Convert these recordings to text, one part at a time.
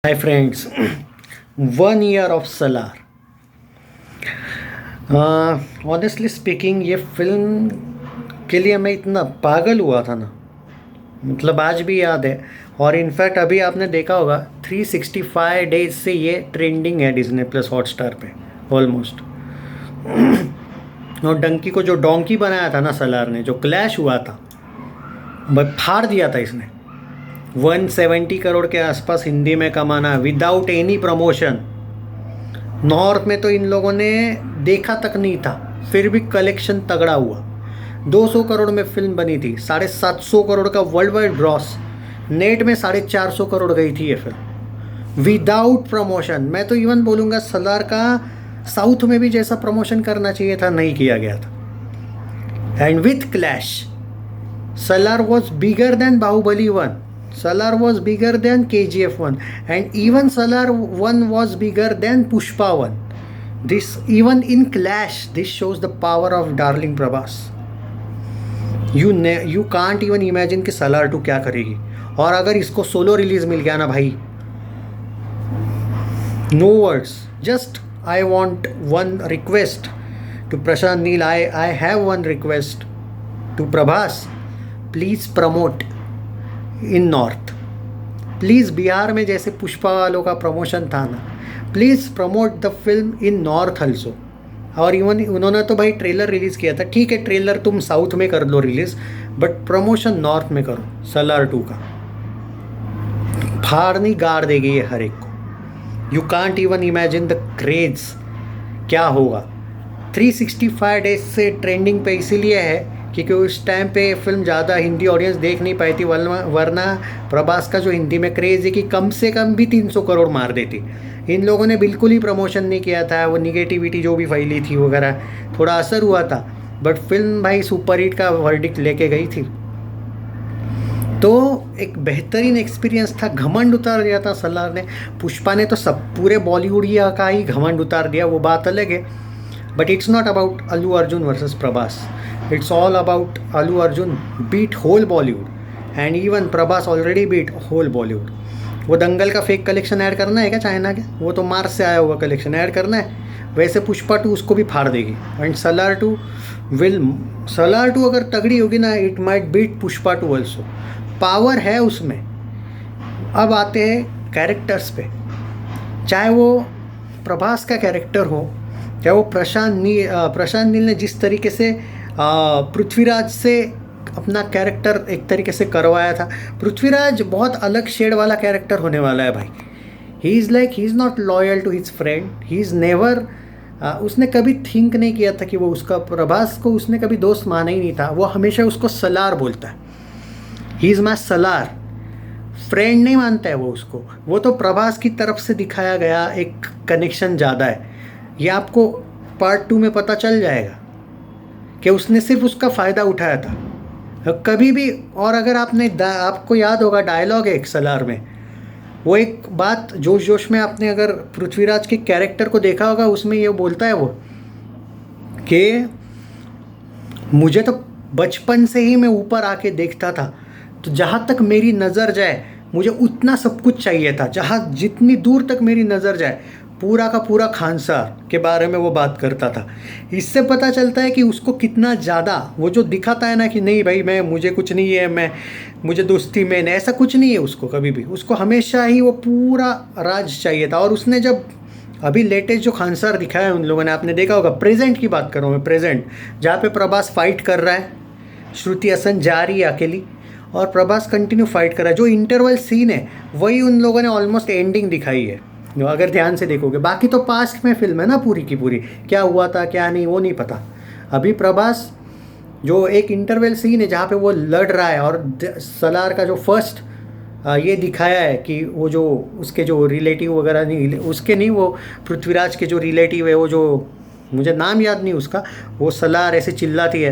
Hi friends, 1 year of Salaar. Honestly speaking ये film के लिए मैं इतना पागल हुआ था ना, मतलब आज भी याद है। और इनफैक्ट अभी आपने देखा होगा 365 डेज से ये ट्रेंडिंग है डिज्नी प्लस हॉटस्टार पे ऑलमोस्ट। और डंकी को जो डोंकी बनाया था ना सलार ने, जो क्लैश हुआ था, वह फाड़ दिया था इसने। 170 करोड़ के आसपास हिंदी में कमाना विदाउट एनी प्रमोशन। नॉर्थ में तो इन लोगों ने देखा तक नहीं था, फिर भी कलेक्शन तगड़ा हुआ। 200 करोड़ में फिल्म बनी थी, 750 करोड़ का वर्ल्ड वाइड ग्रॉस, नेट में 450 करोड़ गई थी ये फिल्म विदाउट प्रमोशन। मैं तो इवन बोलूँगा सलार का साउथ में भी जैसा प्रमोशन करना चाहिए था नहीं किया गया था। And with clash Salaar was bigger than Baahubali 1, Salar was bigger than KGF 1, and even Salar 1 was bigger than Pushpa 1. This, even in Clash, this shows the power of Darling Prabhas. You can't even imagine कि Salar 2 क्या करेगी। और अगर इसको solo release मिल गया ना भाई, no words. Just I want one request to Prashant Neel. I have one request to Prabhas. Please promote in north. Please, Bihar में जैसे पुष्पा वालों का प्रमोशन था ना, please promote the film in north also. और इवन उन्होंने तो भाई ट्रेलर रिलीज़ किया था, ठीक है ट्रेलर तुम साउथ में कर लो रिलीज़, बट प्रमोशन नॉर्थ में करो। सलार 2 का फाड़नी गाड़ देगी ये हर एक को। You can't even imagine the craze क्या होगा। 365 डेज से ट्रेंडिंग पे इसीलिए है क्योंकि उस टाइम पे फिल्म ज़्यादा हिंदी ऑडियंस देख नहीं पाई थी, वरना प्रभास का जो हिंदी में क्रेज़ है कि कम से कम भी 300 करोड़ मार देती। इन लोगों ने बिल्कुल ही प्रमोशन नहीं किया था, वो निगेटिविटी जो भी फैली थी वगैरह, थोड़ा असर हुआ था, बट फिल्म भाई सुपर हिट का वर्डिक्ट लेके गई थी। तो एक बेहतरीन एक्सपीरियंस था। घमंड उतार दिया था सलार ने। पुष्पा ने तो सब पूरे बॉलीवुडिया का ही घमंड उतार दिया, वो बात अलग है। But it's not about Allu Arjun versus Prabhas, it's all about Allu Arjun beat whole Bollywood and even Prabhas already beat whole Bollywood. वो दंगल का फेक कलेक्शन ऐड करना है क्या चाइना के? वो तो मार्स से आया हुआ कलेक्शन ऐड करना है। वैसे पुष्पा 2 उसको भी फाड़ देगी। एंड सलार 2 अगर तगड़ी होगी ना, it might beat Pushpa 2 also. Power है उसमें। अब आते हैं कैरेक्टर्स पे, चाहे वो प्रभास का कैरेक्टर हो, चाहे वो प्रशांत नील ने जिस तरीके से पृथ्वीराज से अपना कैरेक्टर एक तरीके से करवाया था। पृथ्वीराज बहुत अलग शेड वाला कैरेक्टर होने वाला है भाई। He is not loyal to his friend, he is never, उसने कभी थिंक नहीं किया था कि वो उसका, प्रभास को उसने कभी दोस्त माना ही नहीं था। वो हमेशा उसको सलार बोलता है, he is my Salaar, friend नहीं मानता है वो उसको। वो तो प्रभास की तरफ से दिखाया गया एक कनेक्शन ज़्यादा है। ये आपको पार्ट 2 में पता चल जाएगा कि उसने सिर्फ उसका फ़ायदा उठाया था कभी भी। और अगर आपको याद होगा डायलॉग है एक सलार में, वो एक बात जोश जोश में आपने अगर पृथ्वीराज के कैरेक्टर को देखा होगा, उसमें ये बोलता है वो कि मुझे तो बचपन से ही मैं ऊपर आके देखता था, तो जहाँ तक मेरी नज़र जाए मुझे उतना सब कुछ चाहिए था, जितनी दूर तक मेरी नज़र जाए पूरा का पूरा खानसार के बारे में वो बात करता था। इससे पता चलता है कि उसको कितना ज़्यादा, वो जो दिखाता है ना कि नहीं भाई मुझे कुछ नहीं है, मुझे दोस्ती में नहीं, ऐसा कुछ नहीं है उसको कभी भी। उसको हमेशा ही वो पूरा राज चाहिए था। और उसने जब अभी लेटेस्ट जो खानसार दिखाया है उन लोगों ने, आपने देखा होगा, प्रेजेंट की बात कर रहा हूँ मैं, प्रेजेंट जहाँ पे प्रभास फाइट कर रहा है, श्रुति हसन जा रही है अकेली और प्रभास कंटिन्यू फाइट कर रहा है। जो इंटरवल सीन है वही उन लोगों ने ऑलमोस्ट एंडिंग दिखाई है अगर ध्यान से देखोगे। बाकी तो पास्ट में फिल्म है ना पूरी की पूरी, क्या हुआ था क्या नहीं वो नहीं पता। अभी प्रभास जो एक इंटरवल सीन है जहाँ पे वो लड़ रहा है, और सलार का जो फर्स्ट ये दिखाया है कि वो जो उसके जो रिलेटिव वगैरह नहीं, उसके नहीं, वो पृथ्वीराज के जो रिलेटिव है, वो जो मुझे नाम याद नहीं उसका, वो सलार ऐसे चिल्लाती है,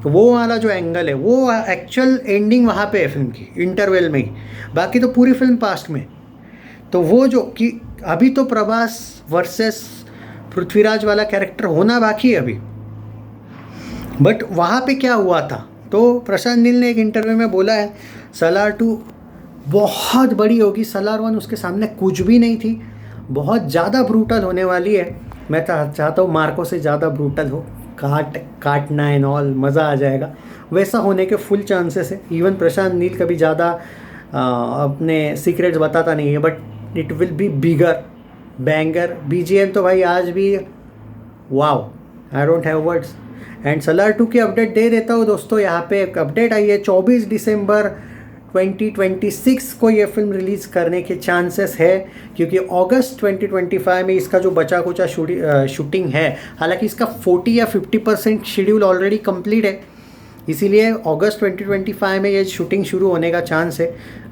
तो वो वाला जो एंगल है वो एक्चुअल एंडिंग वहाँ पे है फिल्म की, इंटरवल में ही। बाकी तो पूरी फिल्म पास्ट में। तो वो जो कि अभी तो प्रभास वर्सेस पृथ्वीराज वाला कैरेक्टर होना बाकी है अभी, बट वहाँ पे क्या हुआ था, तो प्रशांत नील ने एक इंटरव्यू में बोला है सलार 2 बहुत बड़ी होगी। सलार वन उसके सामने कुछ भी नहीं थी, बहुत ज़्यादा ब्रूटल होने वाली है। मैं चाहता हूँ मार्को से ज़्यादा ब्रूटल हो, काटना एंड ऑल, मज़ा आ जाएगा। वैसा होने के फुल चांसेस है। इवन प्रशांत नील कभी ज़्यादा अपने सीक्रेट्स बताता नहीं है, but it will be bigger banger. BGM तो भाई आज भी wow, I don't have words. And Salaar 2 की अपडेट दे देता हूँ दोस्तों। यहाँ पे एक अपडेट आई है, 24 दिसंबर 2026 को ये फिल्म रिलीज़ करने के चांसेस है, क्योंकि अगस्त 2025 में इसका जो बचा कुचा शूटिंग है, हालांकि इसका 40 या 50% शेड्यूल ऑलरेडी कंप्लीट है, इसीलिए अगस्त 2025 में ये शूटिंग शुरू होने का चांस है।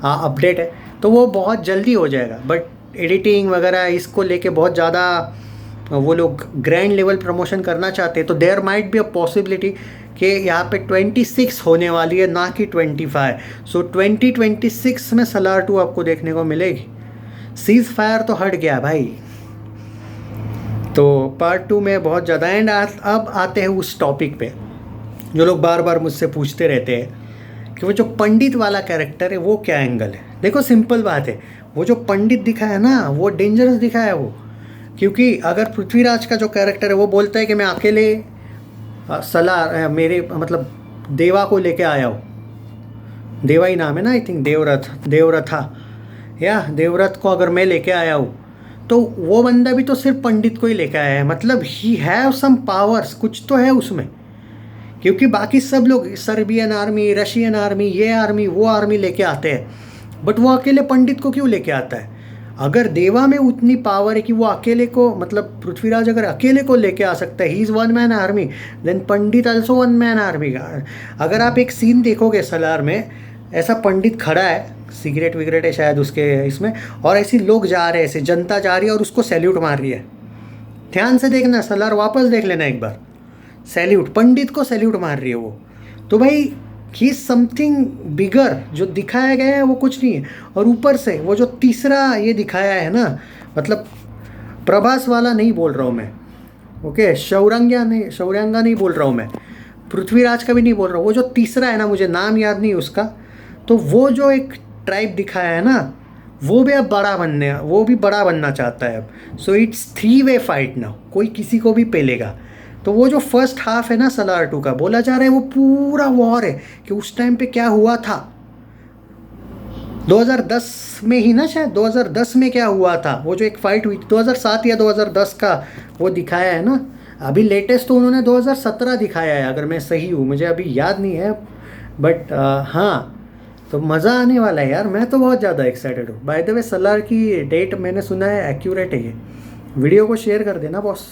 अपडेट है तो वो बहुत जल्दी हो जाएगा, बट एडिटिंग वगैरह इसको लेके बहुत ज़्यादा वो लोग ग्रैंड लेवल प्रमोशन करना चाहते हैं, तो there might be a possibility कि यहाँ पे 26 होने वाली है, ना कि 25। सो 2026 में सलार 2 आपको देखने को मिलेगी। सीज फायर तो हट गया भाई, तो पार्ट 2 में बहुत ज़्यादा। एंड अब आते हैं उस टॉपिक पे जो लोग बार बार मुझसे पूछते रहते हैं कि वो जो पंडित वाला कैरेक्टर है वो क्या एंगल है। देखो सिंपल बात है, वो जो पंडित दिखा है ना वो डेंजरस दिखा है वो, क्योंकि अगर पृथ्वीराज का जो कैरेक्टर है वो बोलता है कि मैं अकेले सलार मेरे मतलब देवा को लेके आया हूँ, देवा ही नाम है ना आई थिंक, देवरथा या देवरथ को अगर मैं लेके आया हूँ, तो वो बंदा भी तो सिर्फ पंडित को ही लेके आया है। मतलब ही हैव सम पावर्स, कुछ तो है उसमें, क्योंकि बाकी सब लोग सर्बियन आर्मी, रशियन आर्मी, ये आर्मी वो आर्मी लेके आते हैं, बट वो अकेले पंडित को क्यों लेके आता है? अगर देवा में उतनी पावर है कि वो अकेले को, मतलब पृथ्वीराज अगर अकेले को लेके आ सकता है, he is one man army, then Pandit also one man army का। अगर आप एक सीन देखोगे सलार में, ऐसा पंडित खड़ा है, सिगरेट विगरेट है शायद उसके इसमें, और ऐसे लोग जा रहे हैं, ऐसे जनता जा रही है और उसको सैल्यूट मार रही है। ध्यान से देखना, सलार वापस देख लेना एक बार, सैल्यूट, पंडित को सैल्यूट मार रही है वो। तो भाई ही समथिंग बिगर, जो दिखाया गया है वो कुछ नहीं है। और ऊपर से वो जो तीसरा ये दिखाया है ना, मतलब प्रभास वाला नहीं बोल रहा हूँ मैं, ओके, शौर्यांगा नहीं बोल रहा हूँ मैं, पृथ्वीराज का भी नहीं बोल रहा हूँ, वो जो तीसरा है ना, मुझे नाम याद नहीं उसका, तो वो जो एक ट्राइब दिखाया है ना, वो भी अब वो भी बड़ा बनना चाहता है अब। सो इट्स 3-वे फाइट ना, कोई किसी को भी पेलेगा। तो वो जो फर्स्ट हाफ है ना सलार 2 का, बोला जा रहा है वो पूरा वॉर है कि उस टाइम पे क्या हुआ था 2010 में ही ना, शायद 2010 में क्या हुआ था, वो जो एक फाइट हुई 2007 या 2010 का वो दिखाया है ना। अभी लेटेस्ट तो उन्होंने 2017 दिखाया है, अगर मैं सही हूँ, मुझे अभी याद नहीं है, बट हाँ, तो मज़ा आने वाला है यार। मैं तो बहुत ज़्यादा एक्साइटेड हूँ। बाय द वे सलार की डेट मैंने सुना है एक्यूरेट है ये। वीडियो को शेयर कर देना बॉस।